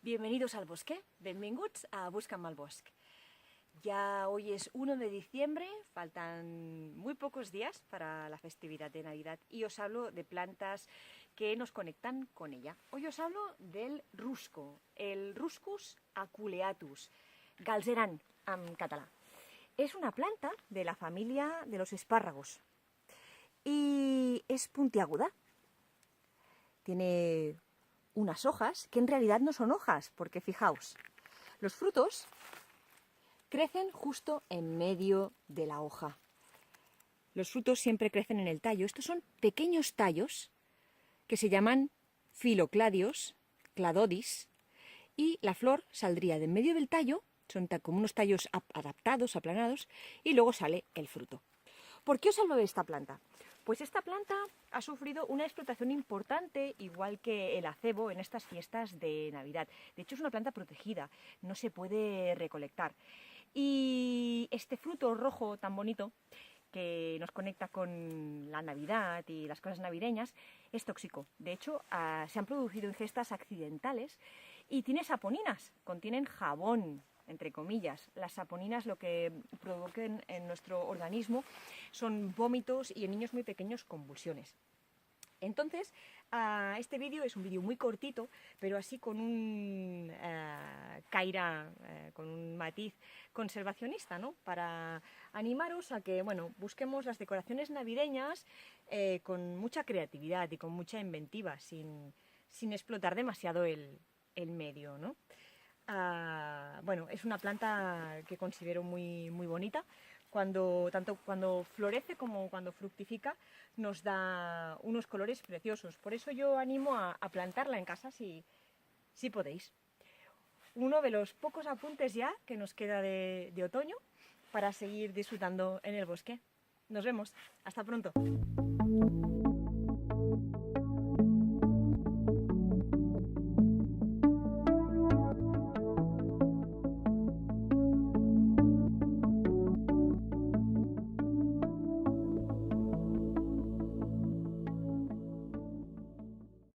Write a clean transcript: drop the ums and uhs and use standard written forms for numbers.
Bienvenidos al bosque, benvinguts a Busca'm al Bosque. Ya hoy es 1 de diciembre, faltan muy pocos días para la festividad de Navidad y os hablo de plantas que nos conectan con ella. Hoy os hablo del rusco, el Ruscus aculeatus, galzeran en català. Es una planta de la familia de los espárragos y es puntiaguda. Tiene unas hojas que en realidad no son hojas, porque fijaos, los frutos crecen justo en medio de la hoja. Los frutos siempre crecen en el tallo. Estos son pequeños tallos que se llaman filocladios, cladodis, y la flor saldría de en medio del tallo, son como unos tallos adaptados, aplanados, y luego sale el fruto. ¿Por qué os hablo de esta planta? Pues esta planta ha sufrido una explotación importante, igual que el acebo, en estas fiestas de Navidad. De hecho, es una planta protegida, no se puede recolectar. Y este fruto rojo tan bonito, que nos conecta con la Navidad y las cosas navideñas, es tóxico. De hecho, se han producido ingestas accidentales y tiene saponinas, contienen jabón, entre comillas. Las saponinas lo que provoquen en nuestro organismo son vómitos y en niños muy pequeños convulsiones. Entonces, este vídeo es un vídeo muy cortito, pero así con un con un matiz conservacionista, ¿no? Para animaros a que, bueno, busquemos las decoraciones navideñas con mucha creatividad y con mucha inventiva, sin explotar demasiado el medio, ¿no? Bueno, es una planta que considero muy bonita. Tanto cuando florece como cuando fructifica nos da unos colores preciosos. Por eso yo animo a plantarla en casa si podéis. Uno de los pocos apuntes ya que nos queda de otoño para seguir disfrutando en el bosque. Nos vemos. Hasta pronto.